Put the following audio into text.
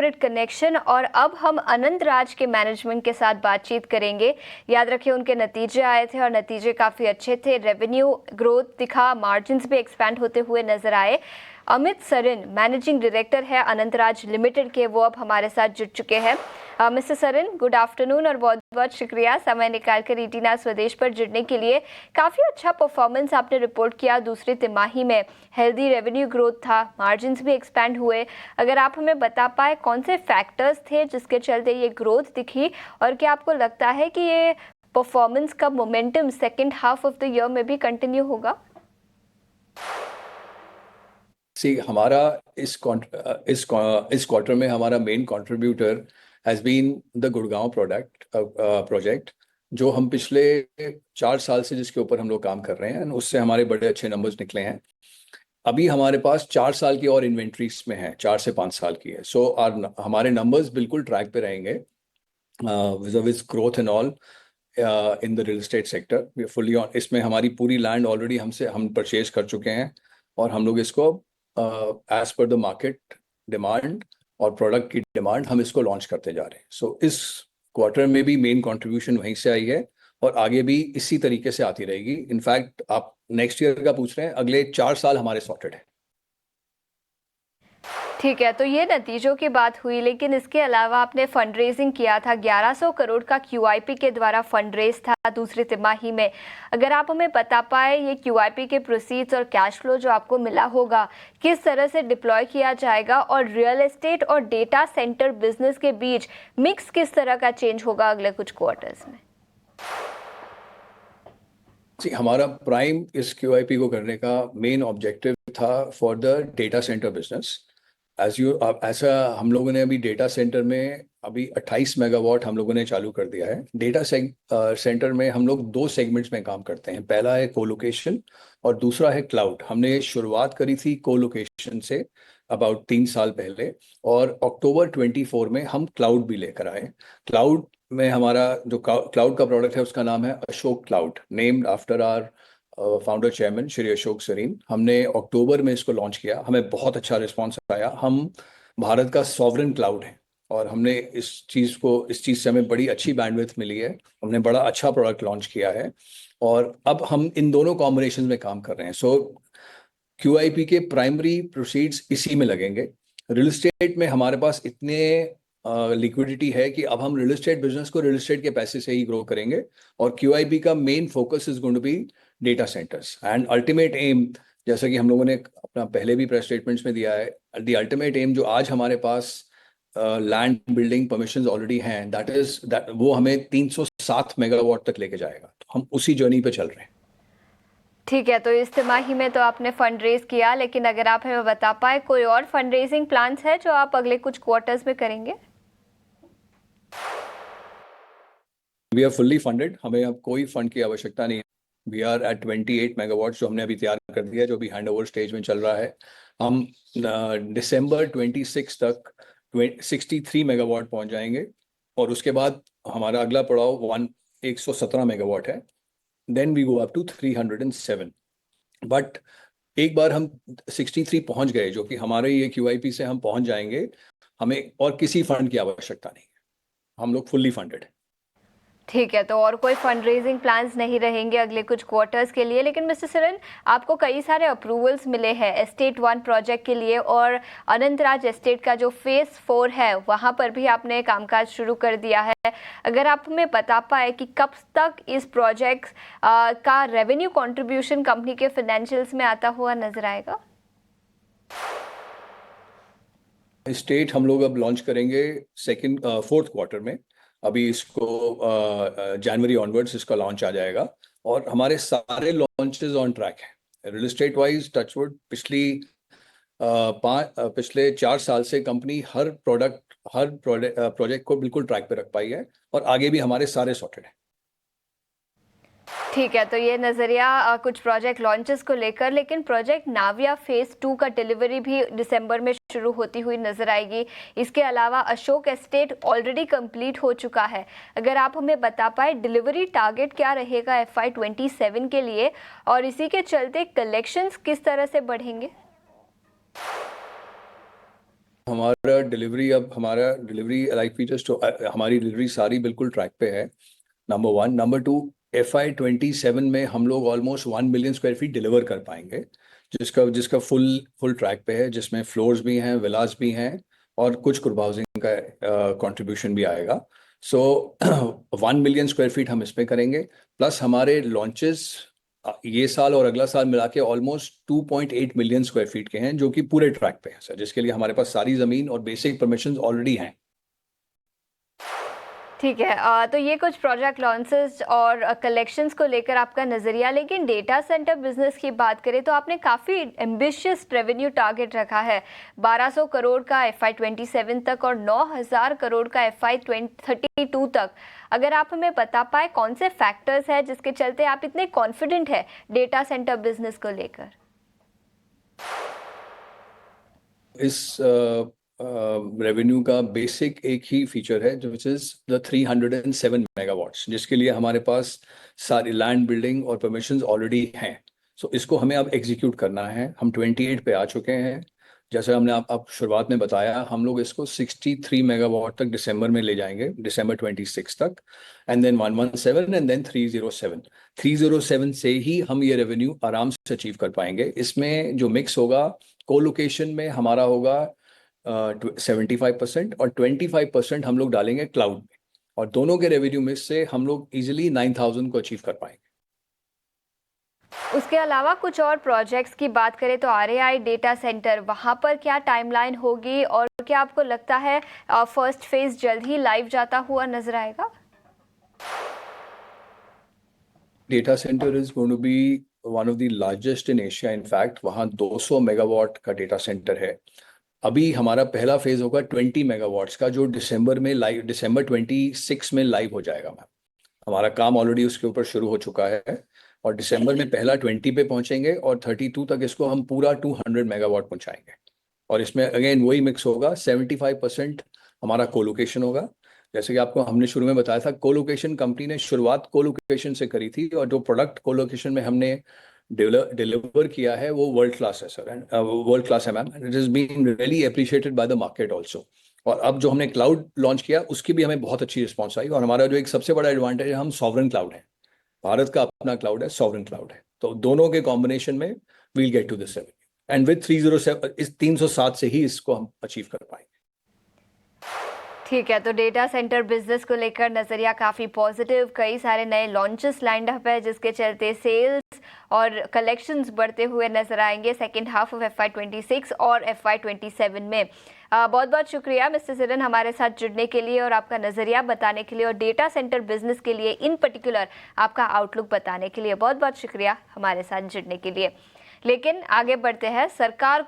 Corporate connection और अब हम अनंत राज के मैनेजमेंट के साथ बातचीत करेंगे। याद रखिए उनके नतीजे आए थे और नतीजे काफ़ी अच्छे थे। रेवेन्यू ग्रोथ दिखा, मार्जिन्स भी एक्सपैंड होते हुए नजर आए। अमित सरन मैनेजिंग डायरेक्टर है अनंत राज लिमिटेड के, वो अब हमारे साथ जुड़ चुके हैं। मिस्टर सरन, गुड आफ्टरनून और बहुत बहुत शुक्रिया समय निकालकर ईटीना स्वदेश पर जुड़ने के लिए। काफ़ी अच्छा परफॉर्मेंस आपने रिपोर्ट किया दूसरी तिमाही में। हेल्दी रेवेन्यू ग्रोथ था, मार्जिन्स भी एक्सपैंड हुए। अगर आप हमें बता पाए कौन से फैक्टर्स थे जिसके चलते ये ग्रोथ दिखी, और क्या आपको लगता है कि ये परफॉर्मेंस का momentum second half of the year में भी कंटिन्यू होगा? हमारा इस क्वार्टर में हमारा main contributor has been the Gurgaon project, जो हम पिछले 4 साल से जिसके ऊपर हम लोग काम कर रहे हैं, उससे हमारे बड़े अच्छे नंबर्स निकले हैं। अभी हमारे पास 4 साल की और इन्वेंट्रीज में है, 4 से 5 साल की है। सो हमारे नंबर्स बिल्कुल ट्रैक पे रहेंगे with growth and all in the real estate sector. Fully on इसमें हमारी पूरी लैंड ऑलरेडी हम परचेज कर चुके हैं और हम लोग इसको as per the market demand और प्रोडक्ट की डिमांड हम इसको लॉन्च करते जा रहे हैं। सो इस क्वार्टर में भी मेन कंट्रीब्यूशन वहीं से आई है और आगे भी इसी तरीके से आती रहेगी। इनफैक्ट आप नेक्स्ट ईयर का पूछ रहे हैं, अगले 4 साल हमारे सॉर्टेड है। ठीक है, तो ये नतीजों की बात हुई, लेकिन इसके अलावा आपने फंड रेजिंग किया था। 1100 करोड़ का QIP के द्वारा फंड रेज था दूसरी तिमाही में। अगर आप हमें बता पाए ये QIP के प्रोसीड्स और कैश फ्लो जो आपको मिला होगा किस तरह से डिप्लॉय किया जाएगा, और रियल एस्टेट और डेटा सेंटर बिजनेस के बीच मिक्स किस तरह का चेंज होगा अगले कुछ क्वार्टर्स में? हमारा प्राइम इस QIP को करने का मेन ऑब्जेक्टिव था for the data centre business. ऐसा हम लोगों ने अभी डेटा सेंटर में अभी 28 मेगावाट हम लोगों ने चालू कर दिया है। डेटा सेंटर में हम लोग 2 सेगमेंट्स में काम करते हैं। पहला है कोलोकेशन और दूसरा है क्लाउड। हमने शुरुआत करी थी कोलोकेशन से अबाउट 3 साल पहले, और अक्टूबर 24 में हम क्लाउड भी लेकर आए। क्लाउड में हमारा जो क्लाउड का प्रोडक्ट है उसका नाम है Ashok cloud, named after our founder chairman Shri Ashok Sarin. हमने अक्टूबर में इसको लॉन्च किया, हमें बहुत अच्छा रिस्पांस आया। हम भारत का सॉवरेन क्लाउड है और हमने इस चीज़ से हमें बड़ी अच्छी बैंडविड्थ मिली है। हमने बड़ा अच्छा प्रोडक्ट लॉन्च किया है और अब हम इन दोनों कॉम्बिनेशन में काम कर रहे हैं। सो QIP के प्राइमरी प्रोसीड्स इसी में लगेंगे। रियल एस्टेट में हमारे पास इतने लिक्विडिटी है कि अब हम रियल एस्टेट बिजनेस को रियल एस्टेट के पैसे से ही ग्रो करेंगे, और QIP का main focus is going to be data centres and ultimate aim, जैसा कि हम लोगों ने अपना पहले भी प्रेस स्टेटमेंट्स में दिया है, द अल्टीमेट एम जो आज हमारे पास लैंड बिल्डिंग परमिशंस ऑलरेडी हैं, दैट वो हमें 307 मेगावाट तक लेके जाएगा। तो हम उसी जर्नी पे चल रहे हैं। ठीक है, तो इस तिमाही में तो आपने फंड रेज किया, लेकिन अगर आप हमें बता पाए कोई और फंड रेजिंग प्लान्स है जो आप अगले कुछ क्वार्टर्स में करेंगे? वी आर फुल्ली फंडेड, हमें अब कोई फंड की आवश्यकता नहीं है। वी आर एट 28 मेगावाट जो हमने अभी तैयार कर दिया, जो भी हैंड ओवर स्टेज में चल रहा है। हम दिसंबर 26 तक 63 मेगावाट पहुंच जाएंगे और उसके बाद हमारा अगला पड़ाव 117 मेगावाट है। Then we go up to 307। But एक बार हम 63 पहुंच गए, जो कि हमारे ये QIP से हम पहुंच जाएंगे, हमें और किसी फंड की आवश्यकता नहीं है। हम लोग फुल्ली फंडेड है। ठीक है, तो और कोई फंड रेजिंग प्लान्स नहीं रहेंगे अगले कुछ क्वार्टर्स के लिए। लेकिन मिस्टर सरन, आपको कई सारे अप्रूवल्स मिले हैं एस्टेट 1 प्रोजेक्ट के लिए, और अनंतराज एस्टेट का जो फेज 4 है वहां पर भी आपने कामकाज शुरू कर दिया है। अगर आप हमें बता पाए कि कब तक इस प्रोजेक्ट का रेवेन्यू कॉन्ट्रीब्यूशन कंपनी के फाइनेंशियल्स में आता हुआ नजर आएगा? स्टेट हम लोग अब लॉन्च करेंगे फोर्थ क्वार्टर में। अभी इसको जनवरी ऑनवर्ड्स इसका लॉन्च आ जाएगा और हमारे सारे लॉन्चेस ऑन ट्रैक है। रियल एस्टेट वाइज टचवुड पिछले 4 साल से कंपनी हर प्रोजेक्ट को बिल्कुल ट्रैक पे रख पाई है और आगे भी हमारे सारे सॉर्टेड है। ठीक है, तो ये नज़रिया कुछ प्रोजेक्ट लॉन्चेस को लेकर, लेकिन प्रोजेक्ट नाविया फेज 2 का डिलीवरी भी दिसंबर में शुरू होती हुई नजर आएगी। इसके अलावा अशोक एस्टेट ऑलरेडी कंप्लीट हो चुका है। अगर आप हमें बता पाए डिलीवरी टारगेट क्या रहेगा FY 27 के लिए, और इसी के चलते कलेक्शंस किस तरह से बढ़ेंगे? हमारा डिलीवरी लाइक फीचर्स तो हमारी डिलीवरी सारी बिल्कुल ट्रैक पे है, number one. Number two, FY27 में हम लोग almost 1 million square feet deliver कर पाएंगे, जिसका जिसका फुल फुल ट्रैक पे है, जिसमें फ्लोर्स भी हैं, विलास भी हैं, और कुछ ग्रुप हाउसिंग का कंट्रीब्यूशन भी आएगा। सो 1 मिलियन स्क्वायर फीट हम इसमें करेंगे, प्लस हमारे लॉन्चेस ये साल और अगला साल मिला के ऑलमोस्ट 2.8 मिलियन स्क्वायर फीट के हैं, जो कि पूरे ट्रैक पे हैं सर, जिसके लिए हमारे पास सारी ज़मीन और बेसिक परमिशन ऑलरेडी हैं। ठीक है, तो ये कुछ प्रोजेक्ट लॉन्चेस और कलेक्शंस को लेकर आपका नज़रिया। लेकिन डेटा सेंटर बिजनेस की बात करें तो आपने काफ़ी एम्बिशियस रेवेन्यू टारगेट रखा है, 1200 करोड़ का FY27 तक और 9000 करोड़ का FY32 तक। अगर आप हमें बता पाए कौन से फैक्टर्स हैं जिसके चलते आप इतने कॉन्फिडेंट है डेटा सेंटर बिजनेस को लेकर? इस रेवेन्यू का बेसिक एक ही फीचर है, जो विच इज द 307 मेगावाट्स, जिसके लिए हमारे पास सारी लैंड, बिल्डिंग और परमिशंस ऑलरेडी हैं। सो इसको हमें अब एग्जीक्यूट करना है। हम 28 पे आ चुके हैं। जैसे हमने आप शुरुआत में बताया, हम लोग इसको 63 मेगावाट तक दिसंबर में ले जाएंगे, दिसंबर 26 तक, एंड देन 117 एंड देन 307। 307 से ही हम ये रेवेन्यू आराम से अचीव कर पाएंगे। इसमें जो मिक्स होगा, कोलोकेशन में हमारा होगा 75% और 25% हम लोग डालेंगे क्लाउड में, और दोनों के रेवेन्यू में से हम लोग इजिली 9000 को अचीव कर पाएंगे। उसके अलावा कुछ और प्रोजेक्ट्स की बात करें तो RAI डेटा सेंटर, वहाँ पर क्या टाइमलाइन होगी और क्या आपको लगता है फर्स्ट फेज जल्द ही लाइव जाता हुआ नजर आएगा? Data centre is going to be one of the largest in Asia. In fact वहाँ 200 मेगावाट का डेटा सेंटर है। अभी हमारा पहला फेज होगा 20 मेगावाट्स का, जो दिसंबर 26 में लाइव हो जाएगा मैम। हमारा काम ऑलरेडी उसके ऊपर शुरू हो चुका है, और दिसंबर में पहला 20 पे पहुंचेंगे और 32 तक इसको हम पूरा 200 मेगावाट पहुंचाएंगे। और इसमें अगेन वही मिक्स होगा, 75% हमारा कोलोकेशन होगा। जैसे कि आपको हमने शुरू में बताया था, कोलोकेशन कंपनी ने शुरुआत कोलोकेशन से करी थी, और जो प्रोडक्ट कोलोकेशन में हमने डिलीवर किया है वो वर्ल्ड क्लास है सर, वर्ल्ड क्लास है ma'am. It is been really appreciated by the market also. और अब जो हमने क्लाउड लॉन्च किया, उसकी भी हमें बहुत अच्छी रिस्पॉन्स आई। और हमारा जो एक सबसे बड़ा एडवांटेज है, हम सॉवरेन क्लाउड है, भारत का अपना क्लाउड है, सॉवरेन क्लाउड है। तो दोनों के कॉम्बिनेशन में we'll get to this revenue, and with 307, इस 307 से ही इसको हम अचीव कर पाएंगे। ठीक है, तो डेटा सेंटर बिजनेस को लेकर नज़रिया काफ़ी पॉजिटिव, कई सारे नए लॉन्चेस लाइंड अप है, जिसके चलते सेल्स और कलेक्शंस बढ़ते हुए नजर आएंगे सेकेंड हाफ ऑफ FY26 और FY27 में। बहुत बहुत शुक्रिया मिस्टर सिरन हमारे साथ जुड़ने के लिए और आपका नज़रिया बताने के लिए, और डेटा सेंटर बिजनेस के लिए इन पर्टिकुलर आपका आउटलुक बताने के लिए बहुत बहुत शुक्रिया हमारे साथ जुड़ने के लिए। लेकिन आगे बढ़ते हैं। सरकार